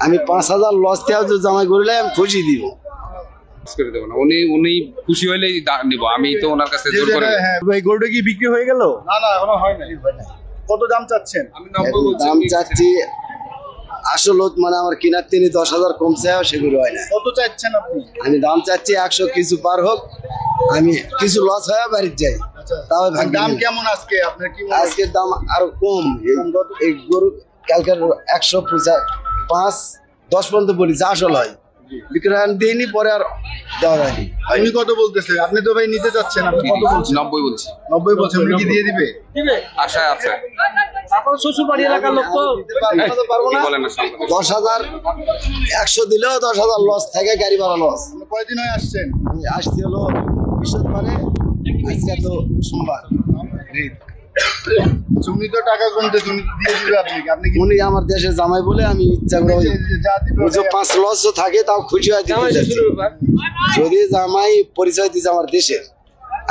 আমি 5,000 লস দেওয়া জামাই করলে আমি খুশি দিব। করে দেবো না, উনি খুশি হইলেই নিব, আমি তো ওনার কাছে জোর করে। হ্যাঁ ভাই, গরুটা কি বিক্রি হয়ে গেল? না না এখনো হয় নাই। কত দাম চাচ্ছেন? আমি 90 বলছি। দাম চাচ্ছি আসলে মানে আমার কেনার তিনি 10,000 কমছে, সেগুলো হয় না। কত চাচ্ছেন আপনি? আমি দাম চাচ্ছি 100 কিছু পার হোক, আমি কিছু লস হয়ে বাড়ির যাই। তাও দাম কেমন আজকে আপনার কি মনে হয়? আজকের দাম আরো কম। এই গরু কালকের 105-10 পর্যন্ত বলি যা আসল হয় বিক্রয় দিইনি, পরে আর দেওয়া হয়নি। উনি কত বলতেছে? আপনি তো ভাই নিতে চাচ্ছেন, আপনি কত বলছেন? 90 বলছি। 90 বলছেন, উনি কি দিয়ে দিবে? আশা আছে। আপনার শ্বশুর বাড়ি এলাকার লোক তো পারবো কি না। বলেন না সামনে? 10,000 100 দিলেও 10,000 লস থাকে, গাড়ি ভাড়া লস। আপনি কয়দিন হয়ে আসছেন? আসতে হলো বৃহস্পতিবারে, আজকে তো সোমবার। উনি তো টাকা কমতে উনি দিয়ে দিবে আপনাকে, আপনি কি উনি আমার দেশের জামাই বলে আমি ইচ্ছা করে যা দিবে যে 5 লস থাকে তাও খুশি হয় দিতে চাচ্ছি। যদি জামাই পরিচয় দিচ্ছে আমার দেশের,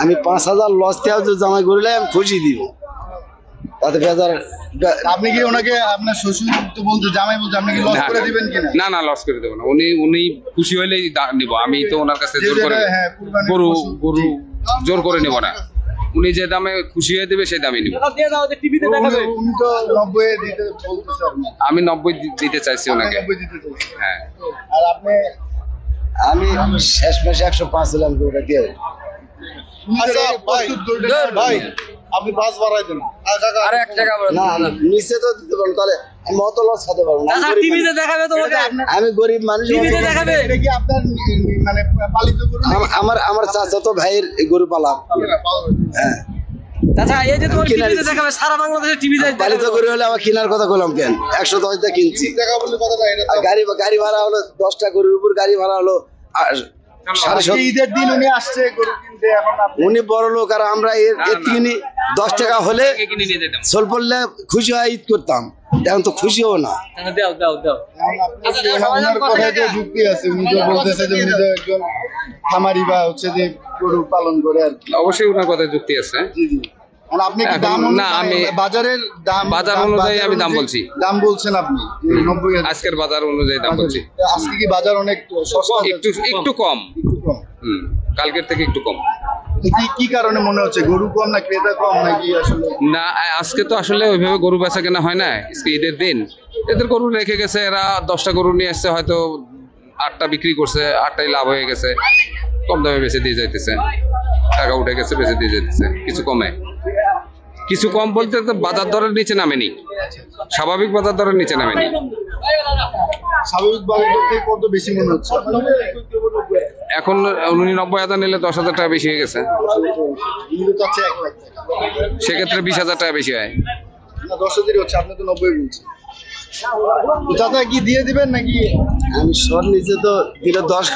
আমি 5,000 লস দেওয়া জামাই করলে আমি খুশি দিব। তাতে বেজার। আপনি কি ওনাকে আপনার শ্বশুর তো বলতে জামাই বলতে আপনি কি লস করে দিবেন কিনা? না না, লস করে দেবো না, উনি খুশি হইলেই নিব, আমি তো ওনার কাছে জোর করে। হ্যাঁ, কুরবানির গরু পশু। গরু জোর করে নেব না, উনি যে দামে খুশি হয়ে দেবে সেই দামই নিব। দিয়ে দাও, টিভিতে দেখাবে। উনি তো 90 দিতে বলতেছে আপনি। আমি 90 দিতে চাইছি ওনাকে। 90 দিতে চাইছেন। হ্যাঁ, আর আপনি আমি শেষ মাসে 105 ছিলাম, ওটা দিয়ে দেব। আচ্ছা ভাই, আপনি 5 বাড়াই দেন। আরে 1 টাকা বড় না না, নিচে তো দিতে পারবো, তাহলে আমি অত লস খেতে পারবো না। আমি গরিব টিভিতে মানুষ। দেখাবে তোমাকে। আমি গরিব মানুষ। টিভিতে দেখাবে। এটা কি আপনার মানে পালিত গরু নাকি? আমার চাচাতো ভাইয়ের এই গরু পালাম। হ্যাঁ, আচ্ছা, এই যে তোমার টিভিতে দেখাবে, সারা বাংলাদেশে টিভিতে পালিত গরু হলে আমার কেনার কথা বললাম কেন? 110 দিয়ে কিনছি। টাকা বললে কথাটা এটা আর গাড়ি ভাড়া হলো 10টা গরুর উপর গাড়ি ভাড়া হলো 750। ঈদের দিন উনি আসছে গরু কিনতে, এখন আপনি উনি বড় লোক আর আমরা এর কিনি 10 টাকা হলে কিনে নিয়ে যেতাম। সোল পড়লে খুশি হয় ঈদ করতাম, এখন তো খুশিও না। দাও দাও দাও। ওনার কথায় তো যুক্তি আছে, উনি তো বলতেছে যে উনি তো একজন খামারি বা হচ্ছে যে গরু পালন করে আর কি। অবশ্যই ওনার কথায় যুক্তি আছে। জি জি। আর আপনি কি এখন দাম না, আমি- বাজারের দাম বাজার অনুযায়ী আমি দাম বলছি। দাম বলছেন আপনি যে 90 আজকের বাজার অনুযায়ী দাম বলছি। আজকে কি বাজার অনেক সস্তা? একটু কম। একটু কম। কালকের থেকে একটু কম। কি কারণে মনে হচ্ছে? গরু কম না ক্রেতা কম নাকি আসলে? না, আজকে তো আসলে ওইভাবে গরু বেচা কেনা হয় না, আজকে ঈদের দিন। এদের গরু রেখে গেছে, এরা 10টা গরু নিয়ে আসছে, হয়তো 8টা বিক্রি করছে, 8টাই লাভ হয়ে গেছে, কম দামে বেচে দিয়ে যাইতেছে, টাকা উঠে গেছে, বেচে দিয়ে যাইতেছে। কিছু কম বলতে তো বাজার দরের নিচে নামেনি, স্বাভাবিক বাজার দরের নিচে নামেনি। স্বাভাবিক বাজার থেকে কত বেশি মনে হচ্ছে? এখন উনি 90,000 নিলে 10,000 টাকা বেশি হয়ে গেছে, উনি তো চাচ্ছে 1 লাখ টাকা। সেক্ষেত্রে 20,000 টাকা বেশি হয়। না 10,000 হচ্ছে, আপনি তো 90 বলছেন। তো চাচা কি দিয়ে দিবেন নাকি? আমি সর নিচে তো দিলে 10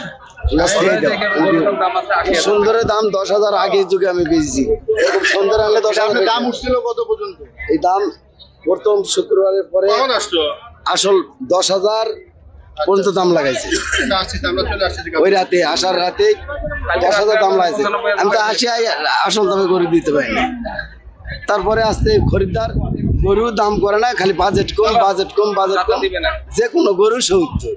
লস দিয়ে দেব। সুন্দরের দাম 10,000 আগের যুগে আমি বেচছি, এরকম সুন্দর আনলে 10,000। আপনার দাম উঠছিল কত পর্যন্ত? এই দাম প্রথম শুক্রবারের পরে আসল 10,000 পর্যন্ত দাম লাগাইছে। আমরা চলে আসছি। ওই রাতে আসার রাতে 10,000 দাম লাগাইছে, আমি তো আসল দামে গরু দিতে পারি না। তারপরে আসতে খরিদ্দার গরু দাম করে না, খালি বাজেট কম, যে কোনো গরু 70।